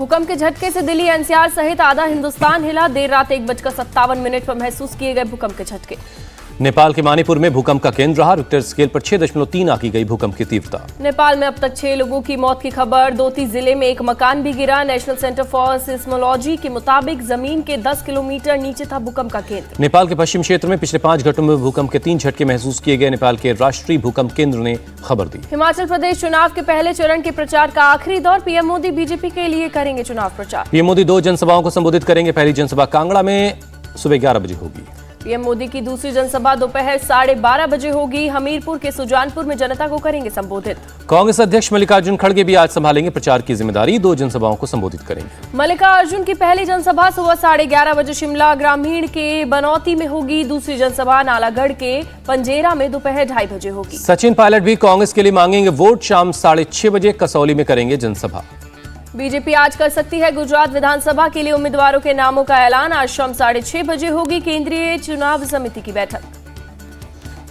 भूकंप के झटके से दिल्ली एनसीआर सहित आधा हिंदुस्तान हिला। देर रात 1:57 पर महसूस किए गए भूकंप के झटके। नेपाल के मणिपुर में भूकंप का केंद्र रहा। रिक्टर स्केल पर 6.3 आंकी गई भूकंप की तीव्रता। नेपाल में अब तक 6 लोगों की मौत की खबर। दोती जिले में एक मकान भी गिरा। नेशनल सेंटर फॉर सिस्मोलॉजी के मुताबिक जमीन के 10 किलोमीटर नीचे था भूकंप का केंद्र। नेपाल के पश्चिम क्षेत्र में पिछले 5 घंटों में भूकंप के 3 झटके महसूस किए गए। नेपाल के राष्ट्रीय भूकंप केंद्र ने खबर दी। हिमाचल प्रदेश चुनाव के पहले चरण के प्रचार का आखिरी दौर। पीएम मोदी बीजेपी के लिए करेंगे चुनाव प्रचार। पीएम मोदी 2 जनसभाओं को संबोधित करेंगे। पहली जनसभा कांगड़ा में सुबह 11 बजे होगी। पीएम मोदी की दूसरी जनसभा दोपहर 12:30 बजे होगी। हमीरपुर के सुजानपुर में जनता को करेंगे संबोधित। कांग्रेस अध्यक्ष मल्लिकार्जुन खड़गे भी आज संभालेंगे प्रचार की जिम्मेदारी। 2 जनसभाओं को संबोधित करेंगे। मल्लिकार्जुन की पहली जनसभा सुबह 11:30 बजे शिमला ग्रामीण के बनौती में होगी। दूसरी जनसभा नालागढ़ के पंजेरा में दोपहर 2:30 बजे होगी। सचिन पायलट भी कांग्रेस के लिए मांगेंगे वोट। शाम 6:30 बजे कसौली में करेंगे जनसभा। बीजेपी आज कर सकती है गुजरात विधानसभा के लिए उम्मीदवारों के नामों का ऐलान। आज शाम 6:30 बजे होगी केंद्रीय चुनाव समिति की बैठक।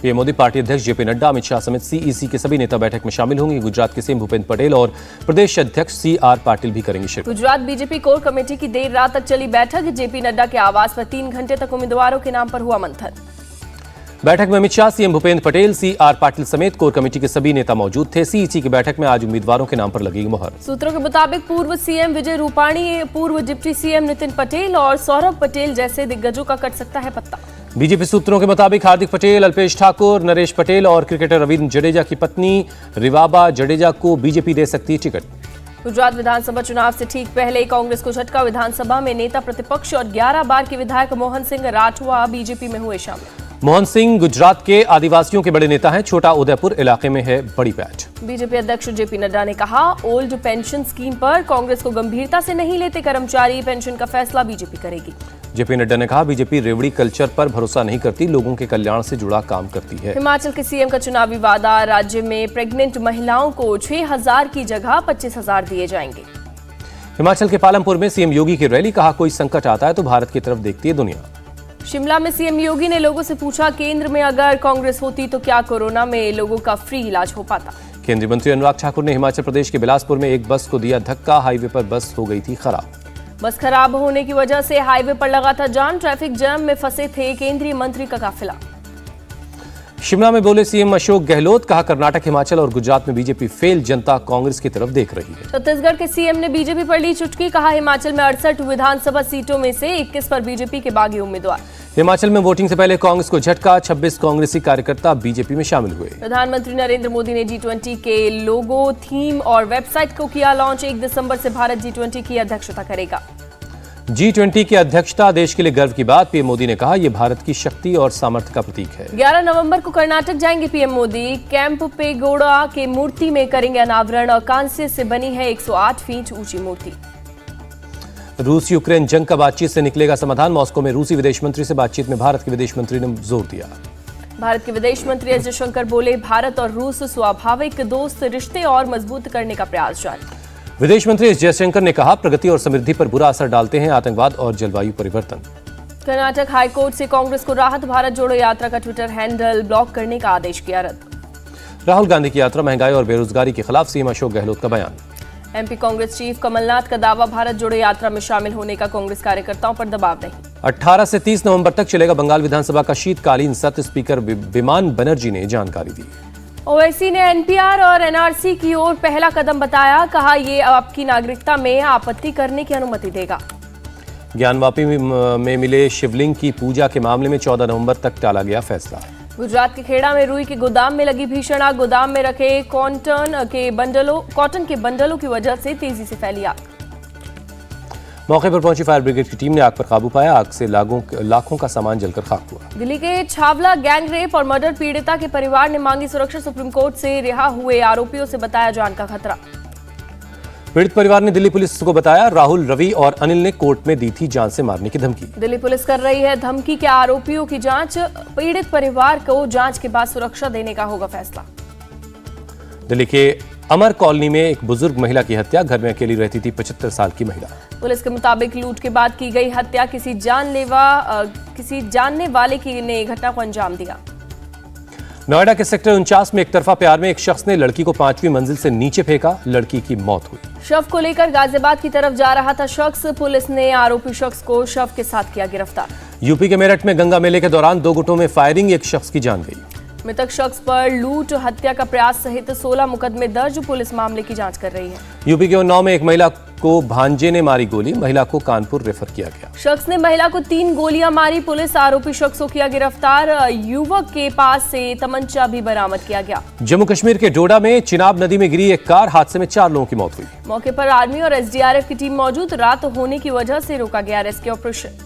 पीएम मोदी, पार्टी अध्यक्ष जेपी नड्डा, अमित शाह समेत सीईसी के सभी नेता बैठक में शामिल होंगे। गुजरात के सीएम भूपेंद्र पटेल और प्रदेश अध्यक्ष सीआर पाटिल भी करेंगे शिरकत। गुजरात बीजेपी कोर कमेटी की देर रात तक चली बैठक। जेपी नड्डा के आवास पर 3 घंटे तक उम्मीदवारों के नाम पर हुआ मंथन। बैठक में अमित शाह, सीएम भूपेंद्र पटेल, सीआर पाटिल समेत कोर कमेटी के सभी नेता मौजूद थे। सीईसी की बैठक में आज उम्मीदवारों के नाम पर लगेगी मुहर। सूत्रों के मुताबिक पूर्व सीएम विजय रूपाणी, पूर्व डिप्टी सीएम नितिन पटेल और सौरभ पटेल जैसे दिग्गजों का कट सकता है पत्ता। बीजेपी सूत्रों के मुताबिक हार्दिक पटेल, अल्पेश ठाकुर, नरेश पटेल और क्रिकेटर रविंद्र जडेजा की पत्नी रिवाबा जडेजा को बीजेपी दे सकती है टिकट। गुजरात विधानसभा चुनाव से ठीक पहले कांग्रेस को झटका। विधानसभा में नेता प्रतिपक्ष और 11 बार के विधायक मोहन सिंह राठवा बीजेपी में हुए शामिल। मोहन सिंह गुजरात के आदिवासियों के बड़े नेता हैं। छोटा उदयपुर इलाके में है बड़ी पैठ। बीजेपी अध्यक्ष जेपी नड्डा ने कहा, ओल्ड पेंशन स्कीम पर कांग्रेस को गंभीरता से नहीं लेते कर्मचारी। पेंशन का फैसला बीजेपी करेगी। जेपी नड्डा ने कहा, बीजेपी रेवड़ी कल्चर पर भरोसा नहीं करती, लोगों के कल्याण से जुड़ा काम करती है। हिमाचल के सीएम का चुनावी वादा। राज्य में प्रेग्नेंट महिलाओं को 6,000 की जगह 25,000 दिए जाएंगे। हिमाचल के पालमपुर में सीएम योगी की रैली। कहा, कोई संकट आता है तो भारत की तरफ देखती है दुनिया। शिमला में सीएम योगी ने लोगों से पूछा, केंद्र में अगर कांग्रेस होती तो क्या कोरोना में लोगों का फ्री इलाज हो पाता। केंद्रीय मंत्री अनुराग ठाकुर ने हिमाचल प्रदेश के बिलासपुर में एक बस को दिया धक्का। हाईवे पर बस हो गई थी खराब। बस खराब होने की वजह से हाईवे पर लगा था जाम। ट्रैफिक जैम में फंसे थे केंद्रीय मंत्री का काफिला। शिमला में बोले सीएम अशोक गहलोत। कहा, कर्नाटक, हिमाचल और गुजरात में बीजेपी फेल, जनता कांग्रेस की तरफ देख रही है। छत्तीसगढ़ के सीएम ने बीजेपी पर ली चुटकी। कहा, हिमाचल में 68 विधानसभा सीटों में से 21 पर बीजेपी के बागी उम्मीदवार। हिमाचल में वोटिंग से पहले कांग्रेस को झटका। 26 कांग्रेसी कार्यकर्ता बीजेपी में शामिल हुए। प्रधानमंत्री नरेंद्र मोदी ने G20 के लोगो, थीम और वेबसाइट को किया लॉन्च। 1 दिसंबर से भारत G20 की अध्यक्षता करेगा। G20 की अध्यक्षता देश के लिए गर्व की बात। पीएम मोदी ने कहा, यह भारत की शक्ति और सामर्थ्य का प्रतीक है। 11 नवंबर को कर्नाटक जाएंगे पीएम मोदी। कैंप पेगोड़ा के मूर्ति में करेंगे अनावरण और कांस्य से बनी है 108 फीट ऊंची मूर्ति। रूस यूक्रेन जंग का बातचीत से निकलेगा समाधान। मॉस्को में रूसी विदेश मंत्री से बातचीत में भारत के विदेश मंत्री ने जोर दिया। भारत के विदेश मंत्री एस जयशंकर बोले, भारत और रूस स्वाभाविक दोस्त रिश्ते और मजबूत करने का प्रयास जारी। विदेश मंत्री एस जयशंकर ने कहा, प्रगति और समृद्धि पर बुरा असर डालते हैं आतंकवाद और जलवायु परिवर्तन। कर्नाटक हाईकोर्ट से कांग्रेस को राहत। भारत जोड़ो यात्रा का ट्विटर हैंडल ब्लॉक करने का आदेश किया रद्द। राहुल गांधी की यात्रा। महंगाई और बेरोजगारी के खिलाफ सीएम अशोक गहलोत का बयान। एमपी कांग्रेस चीफ कमलनाथ का दावा, भारत जोड़ो यात्रा में शामिल होने का कांग्रेस कार्यकर्ताओं पर दबाव नहीं। 18 से 30 नवंबर तक चलेगा बंगाल विधानसभा का शीतकालीन सत्र। स्पीकर विमान बनर्जी ने जानकारी दी। ओवैसी ने एनपीआर और एनआरसी की ओर पहला कदम बताया। कहा, ये आपकी नागरिकता में आपत्ति करने की अनुमति देगा। ज्ञानवापी में मिले शिवलिंग की पूजा के मामले में 14 नवंबर तक टाला गया फैसला। गुजरात के खेड़ा में रुई के गोदाम में लगी भीषण आग। गोदाम में रखे कॉटन के बंडलों की वजह से तेजी से फैली आग। मौके पर पहुंची फायर ब्रिगेड की टीम ने आग पर काबू पाया। आग से लाखों का सामान जलकर खाक हुआ। दिल्ली के छावला गैंग रेप और मर्डर पीड़िता के परिवार ने मांगी सुरक्षा। सुप्रीम कोर्ट से रिहा हुए आरोपियों से बताया जान का खतरा। पीड़ित परिवार ने दिल्ली पुलिस को बताया, राहुल, रवि और अनिल ने कोर्ट में दी थी जान से मारने की धमकी। दिल्ली पुलिस कर रही है धमकी के आरोपियों की जांच। पीड़ित परिवार को जांच के बाद सुरक्षा देने का होगा फैसला। दिल्ली के अमर कॉलोनी में एक बुजुर्ग महिला की हत्या। घर में अकेली रहती थी 75 साल की महिला। पुलिस के मुताबिक लूट के बाद की गई हत्या। किसी जानने वाले ने घटना को अंजाम दिया। नोएडा के सेक्टर 49 में एक तरफा प्यार में एक शख्स ने लड़की को 5वीं मंजिल से नीचे फेंका, लड़की की मौत हुई। शव को लेकर गाजियाबाद की तरफ जा रहा था शख्स, पुलिस ने आरोपी शख्स को शव के साथ किया गिरफ्तार। यूपी के मेरठ में गंगा मेले के दौरान 2 गुटों में फायरिंग, एक शख्स की जान गई। मृतक शख्स पर लूट, हत्या का प्रयास सहित 16 मुकदमे दर्ज, पुलिस मामले की जांच कर रही है। यूपी के उन्नाव में एक महिला को भांजे ने मारी गोली, महिला को कानपुर रेफर किया गया। शख्स ने महिला को 3 गोलियां मारी, पुलिस आरोपी शख्स को किया गिरफ्तार। युवक के पास से तमंचा भी बरामद किया गया। जम्मू कश्मीर के डोडा में चिनाब नदी में गिरी एक कार, हादसे में 4 लोगों की मौत हुई। मौके पर आर्मी और एसडीआरएफ की टीम मौजूद, रात होने की वजह से रोका गया रेस्क्यू ऑपरेशन।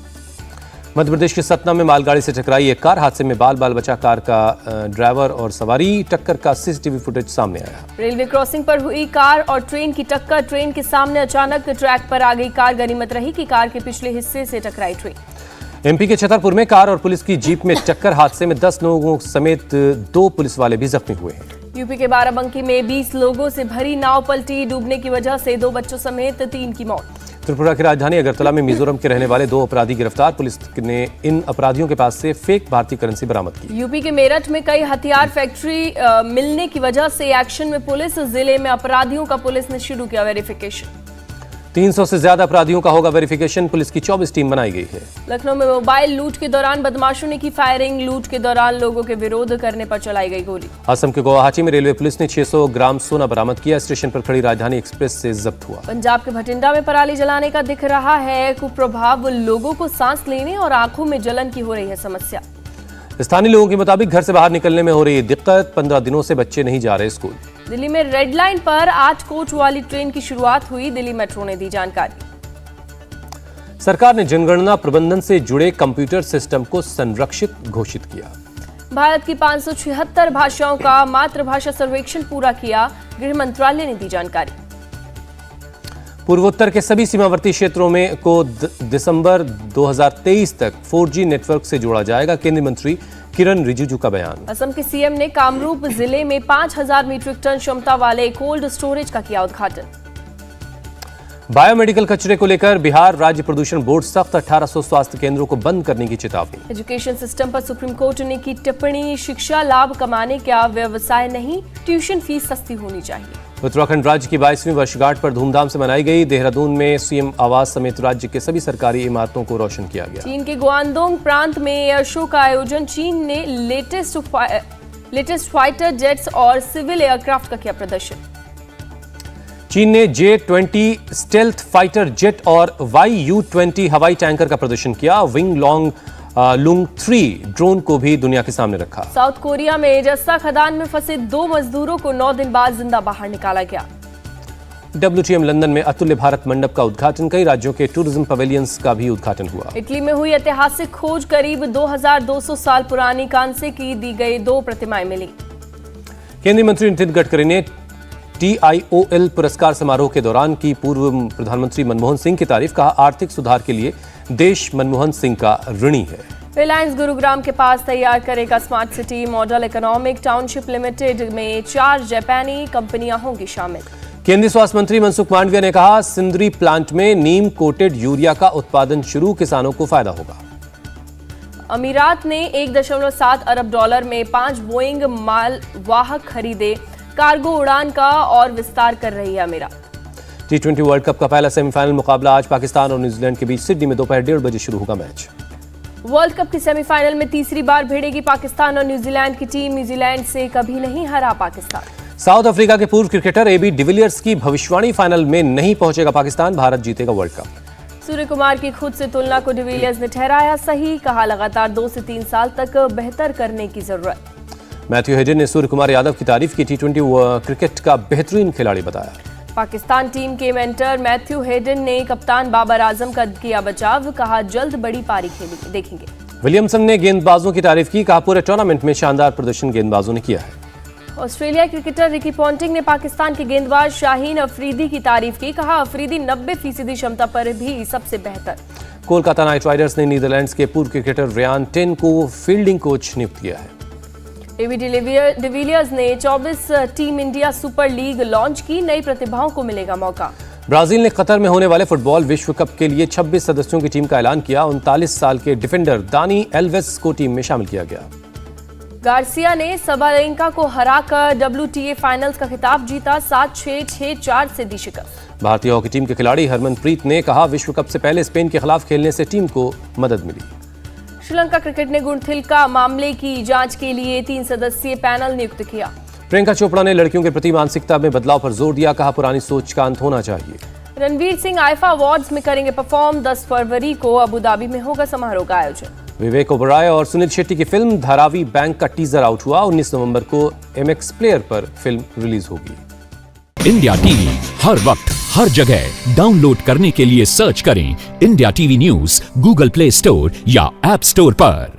मध्य प्रदेश के सतना में मालगाड़ी से टकराई एक कार, हादसे में बाल बचा कार का ड्राइवर और सवारी, टक्कर का सीसीटीवी फुटेज सामने आया। रेलवे क्रॉसिंग पर हुई कार और ट्रेन की टक्कर, ट्रेन के सामने अचानक ट्रैक पर आ गई कार, गनीमत रही कि कार के पिछले हिस्से से टकराई ट्रेन। एमपी के छतरपुर में कार और पुलिस की जीप में टक्कर, हादसे में 10 लोगों समेत 2 पुलिस वाले भी जख्मी हुए हैं। यूपी के बाराबंकी में 20 लोगों से भरी नाव पलटी, डूबने की वजह से 2 बच्चों समेत 3 की मौत। त्रिपुरा की राजधानी अगरतला में मिजोरम के रहने वाले 2 अपराधी गिरफ्तार, पुलिस ने इन अपराधियों के पास से फेक भारतीय करेंसी बरामद की। यूपी के मेरठ में कई हथियार फैक्ट्री मिलने की वजह से एक्शन में पुलिस, जिले में अपराधियों का पुलिस ने शुरू किया वेरिफिकेशन। 300 से ज्यादा अपराधियों का होगा वेरिफिकेशन, पुलिस की 24 टीम बनाई गई है। लखनऊ में मोबाइल लूट के दौरान बदमाशों ने की फायरिंग, लूट के दौरान लोगों के विरोध करने पर चलाई गई गोली। असम के गुवाहाटी में रेलवे पुलिस ने 600 ग्राम सोना बरामद किया, स्टेशन पर खड़ी राजधानी एक्सप्रेस से जब्त हुआ। पंजाब के भटिंडा में पराली जलाने का दिख रहा है कुप्रभाव, लोगों को सांस लेने और आंखों में जलन की हो रही है समस्या। स्थानीय लोगों के मुताबिक घर से बाहर निकलने में हो रही दिक्कत, 15 दिनों से बच्चे नहीं जा रहे स्कूल। दिल्ली में रेड लाइन पर 8 कोच वाली ट्रेन की शुरुआत हुई, दिल्ली मेट्रो ने दी जानकारी। सरकार ने जनगणना प्रबंधन से जुड़े कंप्यूटर सिस्टम को संरक्षित घोषित किया। भारत की 576 भाषाओं का मातृभाषा सर्वेक्षण पूरा किया, गृह मंत्रालय ने दी जानकारी। पूर्वोत्तर के सभी सीमावर्ती क्षेत्रों में को दिसंबर 2023 तक 4G नेटवर्क से जोड़ा जाएगा, केंद्रीय मंत्री किरण रिजिजू का बयान। असम के सीएम ने कामरूप जिले में 5000 मीट्रिक टन क्षमता वाले कोल्ड स्टोरेज का किया उद्घाटन। बायोमेडिकल कचरे को लेकर बिहार राज्य प्रदूषण बोर्ड सख्त, 1800 स्वास्थ्य केंद्रों को बंद करने की चेतावनी। एजुकेशन सिस्टम पर सुप्रीम कोर्ट ने की टिप्पणी, शिक्षा लाभ कमाने का व्यवसाय नहीं, ट्यूशन फीस सस्ती होनी चाहिए। उत्तराखंड राज्य की 22वीं वर्षगांठ पर धूमधाम से मनाई गई, देहरादून में सीएम आवास समेत राज्य के सभी सरकारी इमारतों को रोशन किया गया। चीन के गुआंगडोंग प्रांत में एयर शो का आयोजन, चीन ने लेटेस्ट फाइटर जेट्स और सिविल एयरक्राफ्ट का किया प्रदर्शन। चीन ने J-20 स्टेल्थ फाइटर जेट और YU-20 हवाई टैंकर का प्रदर्शन किया, विंग लुंग 3 ड्रोन को भी दुनिया के सामने रखा। साउथ कोरिया में जस्सा खदान में फंसे 2 मजदूरों को 9 दिन बाद जिंदा बाहर निकाला गया। WTM लंदन में अतुल्य भारत मंडप का उद्घाटन, कई राज्यों के टूरिज्म पवेलियंस का भी उद्घाटन हुआ। इटली में हुई ऐतिहासिक खोज, करीब 2200 साल पुरानी कांसे की दी गई 2 प्रतिमाएं मिली। केंद्रीय मंत्री नितिन गडकरी ने TIOL पुरस्कार समारोह के दौरान की पूर्व प्रधानमंत्री मनमोहन सिंह की तारीफ, कहा आर्थिक सुधार के लिए देश मनमोहन सिंह का ऋणी है। रिलायंस गुरुग्राम के पास तैयार करेगा smart city model, economic township limited में 4 जापानी कंपनियां होंगी शामिल। केंद्रीय स्वास्थ्य मंत्री मनसुख मांडविया ने कहा सिंदरी प्लांट में नीम कोटेड यूरिया का उत्पादन शुरू, किसानों को फायदा होगा। अमीरात ने $1.7 अरब में 5 बोइंग माल वाहक खरीदे, कार्गो उड़ान का और विस्तार कर रही है अमीरात। T20 वर्ल्ड कप का पहला सेमीफाइनल मुकाबला आज पाकिस्तान और न्यूजीलैंड के बीच सिडनी में दोपहर 1:30 बजे शुरू होगा मैच। वर्ल्ड कप की सेमीफाइनल में तीसरी बार भिड़ेगी पाकिस्तान और न्यूजीलैंड की टीम, न्यूजीलैंड से कभी नहीं हरा पाकिस्तान। साउथ अफ्रीका के पूर्व क्रिकेटर AB डिविलियर्स की भविष्यवाणी, फाइनल में नहीं पहुंचेगा पाकिस्तान, भारत जीतेगा वर्ल्ड कप। सूर्य कुमार की खुद से तुलना को डिविलियर्स ने ठहराया सही, कहा लगातार 2 से 3 साल तक बेहतर करने की जरूरत। मैथ्यू हेडन ने सूर्य कुमार यादव की तारीफ की, T20 क्रिकेट का बेहतरीन खिलाड़ी बताया। पाकिस्तान टीम के मेंटर मैथ्यू हेडन ने कप्तान बाबर आजम का किया बचाव, कहा जल्द बड़ी पारी देखेंगे। विलियमसन ने गेंदबाजों की तारीफ की, कहा पूरे टूर्नामेंट में शानदार प्रदर्शन गेंदबाजों ने किया है। ऑस्ट्रेलिया क्रिकेटर रिकी पॉन्टिंग ने पाकिस्तान के गेंदबाज शाहीन अफरीदी की तारीफ की, कहा अफरीदी 90% क्षमता पर भी सबसे बेहतर। कोलकाता नाइट राइडर्स ने नीदरलैंड्स के पूर्व क्रिकेटर रियान टेन को फील्डिंग कोच नियुक्त किया है। AB डिविलियर्स ने 24 team India super league launch की, नई प्रतिभाओं को मिलेगा मौका। ब्राजील ने कतर में होने वाले फुटबॉल विश्व कप के लिए 26 सदस्यों की टीम का ऐलान किया, 39 साल के डिफेंडर दानी एल्वेस को टीम में शामिल किया गया। गार्सिया ने सबालेंका को हराकर WTA फाइनल्स का खिताब जीता, 7-6, 6-4 से दी शिकस्त। भारतीय हॉकी टीम के खिलाड़ी हरमनप्रीत ने कहा, विश्व कप से पहले स्पेन के खिलाफ खेलने से टीम को मदद मिली। श्रीलंका क्रिकेट ने गुणथिलका मामले की जांच के लिए 3 सदस्यीय पैनल नियुक्त किया। प्रियंका चोपड़ा ने लड़कियों के प्रति मानसिकता में बदलाव पर जोर दिया, कहा पुरानी सोच का अंत होना चाहिए। रणवीर सिंह आईफा अवार्ड्स में करेंगे परफॉर्म, 10 फरवरी को अबुधाबी में होगा समारोह का आयोजन। विवेक ओबराय और सुनील शेट्टी की फिल्म धारावी बैंक का टीजर आउट हुआ, 19 नवंबर को MX प्लेयर पर फिल्म रिलीज होगी। इंडिया टीवी हर वक्त हर जगह डाउनलोड करने के लिए सर्च करें India TV news Google play store या ऐप स्टोर पर।